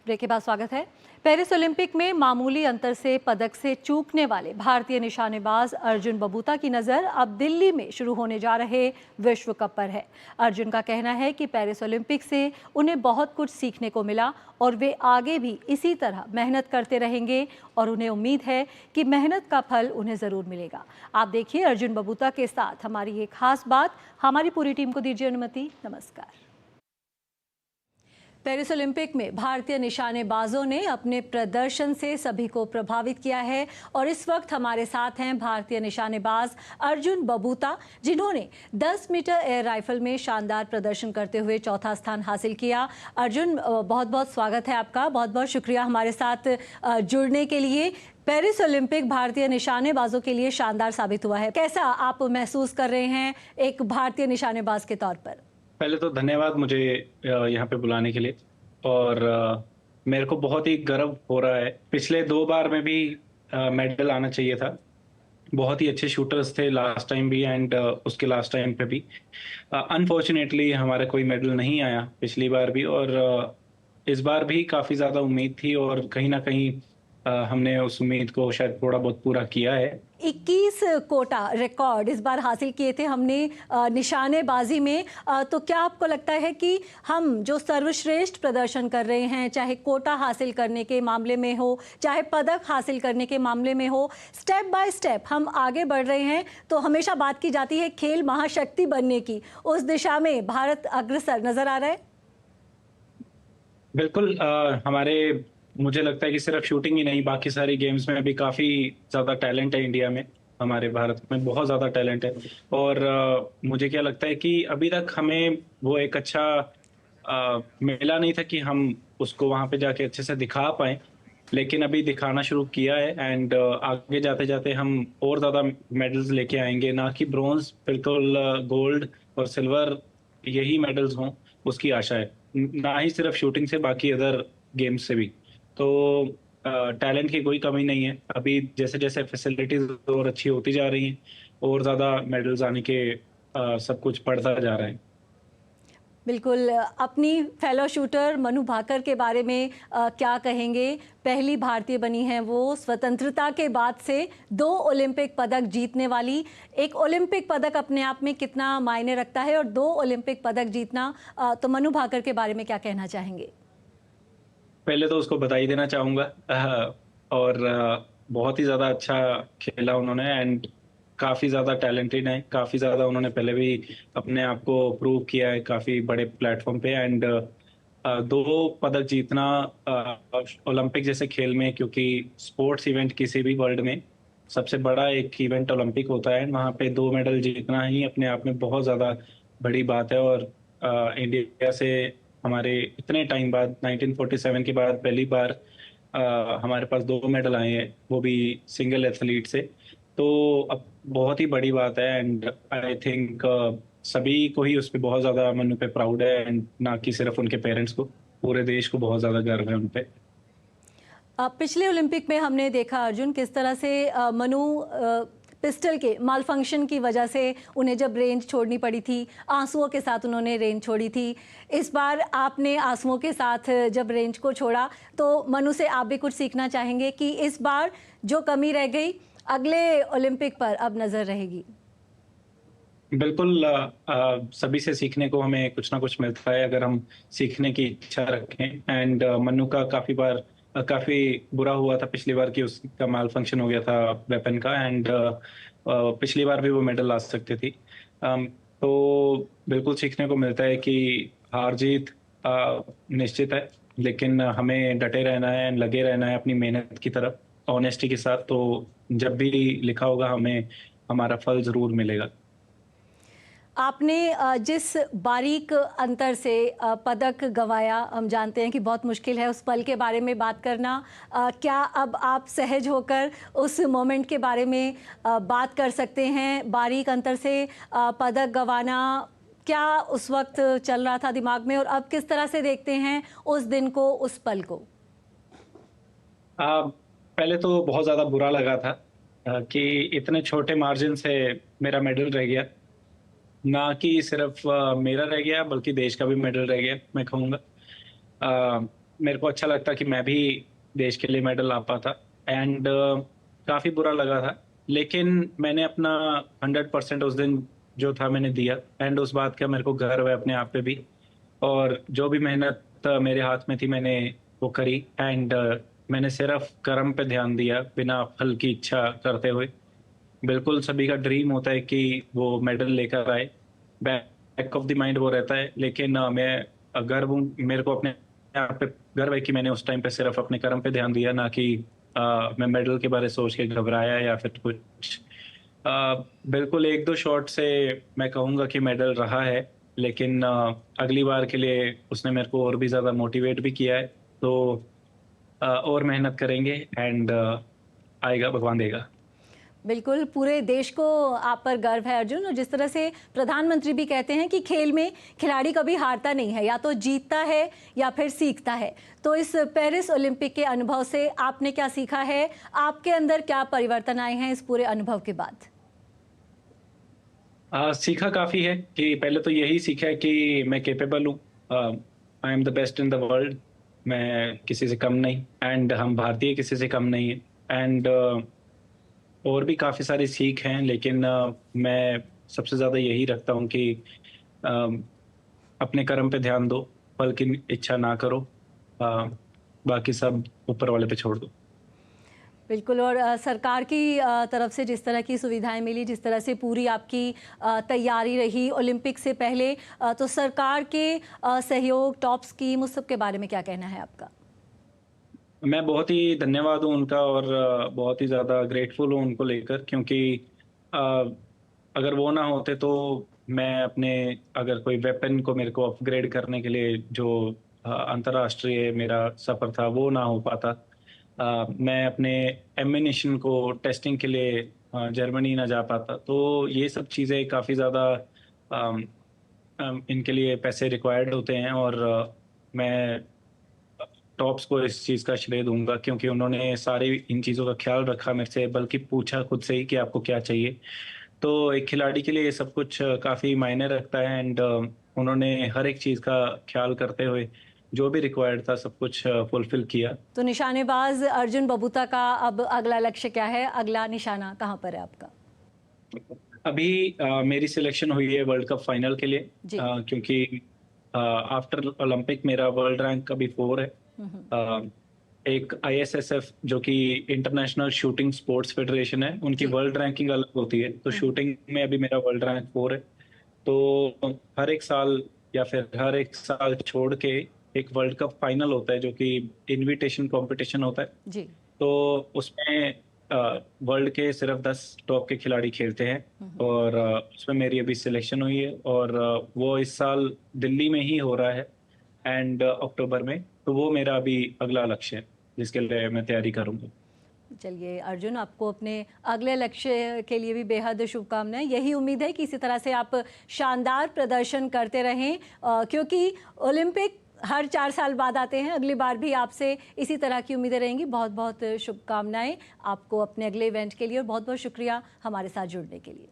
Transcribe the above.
Break के बाद स्वागत है। पेरिस ओलंपिक में मामूली अंतर से पदक से चूकने वाले भारतीय निशानेबाज अर्जुन बबूता की नज़र अब दिल्ली में शुरू होने जा रहे विश्व कप पर है। अर्जुन का कहना है कि पेरिस ओलंपिक से उन्हें बहुत कुछ सीखने को मिला और वे आगे भी इसी तरह मेहनत करते रहेंगे और उन्हें उम्मीद है कि मेहनत का फल उन्हें ज़रूर मिलेगा। आप देखिए अर्जुन बबूता के साथ हमारी एक खास बात। हमारी पूरी टीम को दीजिए अनुमति। नमस्कार। पेरिस ओलंपिक में भारतीय निशानेबाजों ने अपने प्रदर्शन से सभी को प्रभावित किया है और इस वक्त हमारे साथ हैं भारतीय निशानेबाज अर्जुन बबूता, जिन्होंने 10 मीटर एयर राइफल में शानदार प्रदर्शन करते हुए चौथा स्थान हासिल किया। अर्जुन, बहुत बहुत स्वागत है आपका। बहुत बहुत शुक्रिया हमारे साथ जुड़ने के लिए। पेरिस ओलंपिक भारतीय निशानेबाजों के लिए शानदार साबित हुआ है। कैसा आप महसूस कर रहे हैं एक भारतीय निशानेबाज के तौर पर? पहले तो धन्यवाद मुझे यहाँ पे बुलाने के लिए। और मेरे को बहुत ही गर्व हो रहा है। पिछले 2 बार में भी मेडल आना चाहिए था। बहुत ही अच्छे शूटर्स थे लास्ट टाइम भी एंड उसके लास्ट टाइम पे भी। अनफॉर्चुनेटली हमारा कोई मेडल नहीं आया पिछली बार भी, और इस बार भी काफ़ी ज़्यादा उम्मीद थी और कहीं ना कहीं हमने उस उम्मीद को शायद थोड़ा बहुत पूरा किया है। 21 कोटा रिकॉर्ड इस बार हासिल किए थे हमने निशानेबाजी में। तो क्या आपको लगता है कि हम जो सर्वश्रेष्ठ प्रदर्शन कर रहे हैं, चाहे कोटा हासिल करने के मामले में हो, चाहे पदक हासिल करने के मामले में हो, स्टेप बाय स्टेप हम आगे बढ़ रहे हैं? तो हमेशा बात की जाती है खेल महाशक्ति बनने की, उस दिशा में भारत अग्रसर नजर आ रहा है? बिल्कुल। मुझे लगता है कि सिर्फ शूटिंग ही नहीं, बाकी सारी गेम्स में भी काफ़ी ज़्यादा टैलेंट है इंडिया में। हमारे भारत में बहुत ज़्यादा टैलेंट है। और मुझे क्या लगता है कि अभी तक हमें वो एक अच्छा मिला नहीं था कि हम उसको वहाँ पे जाके अच्छे से दिखा पाएँ। लेकिन अभी दिखाना शुरू किया है एंड आगे जाते-जाते हम और ज़्यादा मेडल्स लेके आएँगे, ना कि ब्रॉन्ज़, बिल्कुल गोल्ड और सिल्वर यही मेडल्स हों, उसकी आशा है। ना ही सिर्फ शूटिंग से, बाकी अदर गेम्स से भी। तो टैलेंट की कोई कमी नहीं है। अभी जैसे-जैसे फैसिलिटीज़ और अच्छी होती जा रही हैं, और ज़्यादा मेडल्स आने के सब कुछ बढ़ता जा रहा है। बिल्कुल। अपनी फेलो शूटर मनु भाकर के बारे में क्या कहेंगे? पहली भारतीय बनी हैं वो स्वतंत्रता के बाद से 2 ओलंपिक पदक जीतने वाली। एक ओलंपिक पदक अपने आप में कितना मायने रखता है और 2 ओलंपिक पदक जीतना, तो मनु भाकर के बारे में क्या कहना चाहेंगे? पहले तो उसको बधाई देना चाहूँगा। और बहुत ही ज़्यादा अच्छा खेला उन्होंने एंड काफ़ी ज़्यादा टैलेंटेड हैं। काफ़ी ज़्यादा उन्होंने पहले भी अपने आप को प्रूव किया है काफ़ी बड़े प्लेटफ़ॉर्म पे। एंड 2 पदक जीतना ओलंपिक जैसे खेल में, क्योंकि स्पोर्ट्स इवेंट किसी भी वर्ल्ड में सबसे बड़ा एक इवेंट ओलंपिक होता है। वहाँ पे 2 मेडल जीतना ही अपने आप में बहुत ज़्यादा बड़ी बात है। और इंडिया से हमारे इतने टाइम बाद 1947 के बाद पहली बार हमारे पास 2 मेडल आए हैं, वो भी सिंगल एथलीट से। तो अब बहुत ही बड़ी बात है एंड आई थिंक सभी को ही उस पे बहुत ज़्यादा मनु पे प्राउड है, एंड ना कि सिर्फ उनके पेरेंट्स को, पूरे देश को बहुत ज़्यादा गर्व है उन पे। पिछले ओलंपिक में हमने देखा अर्जुन किस तरह से मनु पिस्टल के माल फंक्शन की वजह से उन्हें जब रेंज छोड़नी पड़ी थी, आंसुओं के साथ उन्होंने रेंज छोड़ी थी। इस बार आपने आंसुओं के साथ जब रेंज को छोड़ा, तो मनु से आप भी कुछ सीखना चाहेंगे कि इस बार जो कमी रह गई अगले ओलंपिक पर अब नज़र रहेगी? बिल्कुल। सभी से सीखने को हमें कुछ ना कुछ मिलता है अगर हम सीखने की इच्छा रखें। एंड मन्नू का काफ़ी बुरा हुआ था पिछली बार कि उसका माल फंक्शन हो गया था वेपन का। एंड पिछली बार भी वो मेडल ला सकती थी। तो बिल्कुल सीखने को मिलता है कि हार जीत निश्चित है, लेकिन हमें डटे रहना है एंड लगे रहना है अपनी मेहनत की तरफ ऑनेस्टी के साथ। तो जब भी लिखा होगा हमें हमारा फल ज़रूर मिलेगा। आपने जिस बारीक अंतर से पदक गंवाया, हम जानते हैं कि बहुत मुश्किल है उस पल के बारे में बात करना। क्या अब आप सहज होकर उस मोमेंट के बारे में बात कर सकते हैं? बारीक अंतर से पदक गंवाना क्या उस वक्त चल रहा था दिमाग में, और अब किस तरह से देखते हैं उस दिन को, उस पल को? पहले तो बहुत ज़्यादा बुरा लगा था कि इतने छोटे मार्जिन से मेरा मेडल रह गया। ना कि सिर्फ मेरा रह गया, बल्कि देश का भी मेडल रह गया, मैं कहूँगा। मेरे को अच्छा लगता कि मैं भी देश के लिए मेडल ला पाता। एंड काफी बुरा लगा था, लेकिन मैंने अपना 100% उस दिन जो था मैंने दिया। एंड उस बात का मेरे को गर्व है अपने आप पे भी। और जो भी मेहनत मेरे हाथ में थी मैंने वो करी। एंड मैंने सिर्फ कर्म पे ध्यान दिया बिना फल की इच्छा करते हुए। बिल्कुल सभी का ड्रीम होता है कि वो मेडल लेकर आए, बैक ऑफ द माइंड वो रहता है। लेकिन गर्व मेरे को अपने आप पे गर्व है कि मैंने उस टाइम पे सिर्फ अपने कर्म पे ध्यान दिया, ना कि मैं मेडल के बारे सोच के घबराया या फिर कुछ। बिल्कुल एक दो शॉट से मैं कहूंगा कि मेडल रहा है, लेकिन अगली बार के लिए उसने मेरे को और भी ज्यादा मोटिवेट भी किया है। तो और मेहनत करेंगे एंड आएगा, भगवान देगा। बिल्कुल, पूरे देश को आप पर गर्व है अर्जुन। और जिस तरह से प्रधानमंत्री भी कहते हैं कि खेल में खिलाड़ी कभी हारता नहीं है, या तो जीतता है या फिर सीखता है। तो इस पेरिस ओलंपिक के अनुभव से आपने क्या सीखा है? आपके अंदर क्या परिवर्तन आए हैं इस पूरे अनुभव के बाद? सीखा काफी है कि पहले तो यही सीखा है कि मैं केपेबल हूँ। I am the best in the world. मैं किसी से कम नहीं, एंड हम भारतीय किसी से कम नहीं है। एंड और भी काफी सारी सीख हैं, लेकिन मैं सबसे ज्यादा यही रखता हूँ कि अ, अपने कर्म पे ध्यान दो, फल की इच्छा ना करो। अ, बाकी सब ऊपर वाले पे छोड़ दो। बिल्कुल। और सरकार की तरफ से जिस तरह की सुविधाएं मिली, जिस तरह से पूरी आपकी तैयारी रही ओलंपिक से पहले, तो सरकार के सहयोग, टॉप स्कीम, उस सब के बारे में क्या कहना है आपका? मैं बहुत ही धन्यवाद हूँ उनका, और बहुत ही ज़्यादा ग्रेटफुल हूँ उनको लेकर, क्योंकि अ, अगर वो ना होते तो मैं अपने, अगर कोई वेपन को मेरे को अपग्रेड करने के लिए जो अंतर्राष्ट्रीय मेरा सफ़र था वो ना हो पाता। मैं अपने एमिनिशन को टेस्टिंग के लिए जर्मनी ना जा पाता। तो ये सब चीज़ें काफ़ी ज़्यादा इनके लिए पैसे रिक्वायर्ड होते हैं। और मैं टॉप्स को इस चीज़ का श्रेय दूंगा, क्योंकि उन्होंने सारी इन चीज़ों का ख्याल रखा मेरे से, बल्कि पूछा खुद से ही कि आपको क्या चाहिए। तो एक खिलाड़ी के लिए ये सब कुछ काफ़ी मायने रखता है। एंड उन्होंने हर एक चीज़ का ख्याल करते हुए जो भी रिक्वायर्ड था सब कुछ फुलफिल किया। तो निशानेबाज अर्जुन बबूता का अब अगला लक्ष्य क्या है? अगला निशाना कहाँ पर है आपका? अभी मेरी सिलेक्शन हुई है वर्ल्ड कप फाइनल के लिए, जी। क्योंकि आफ्टर ओलंपिक मेरा वर्ल्ड रैंक अभी 4 है। अ, एक आईएसएसएफ जो कि इंटरनेशनल शूटिंग स्पोर्ट्स फेडरेशन है, उनकी जी। वर्ल्ड रैंकिंग अलग होती है। तो शूटिंग में अभी मेरा वर्ल्ड रैंक 4 है। तो हर एक साल या फिर हर एक साल छोड़ के एक वर्ल्ड कप फाइनल होता है, जो कि इनविटेशन कंपटीशन होता है। जी। तो उसमें वर्ल्ड के सिर्फ 10 टॉप के खिलाड़ी खेलते हैं। और उसमें मेरी अभी सिलेक्शन हुई है, और वो इस साल दिल्ली में ही हो रहा है, एंड अक्टूबर में। तो वो मेरा अभी अगला लक्ष्य है जिसके लिए मैं तैयारी करूंगा। चलिए अर्जुन, आपको अपने अगले लक्ष्य के लिए भी बेहद शुभकामनाएं। यही उम्मीद है कि इसी तरह से आप शानदार प्रदर्शन करते रहें, क्योंकि ओलंपिक हर 4 साल बाद आते हैं। अगली बार भी आपसे इसी तरह की उम्मीदें रहेंगी। बहुत बहुत शुभकामनाएं आपको अपने अगले इवेंट के लिए, और बहुत बहुत शुक्रिया हमारे साथ जुड़ने के लिए।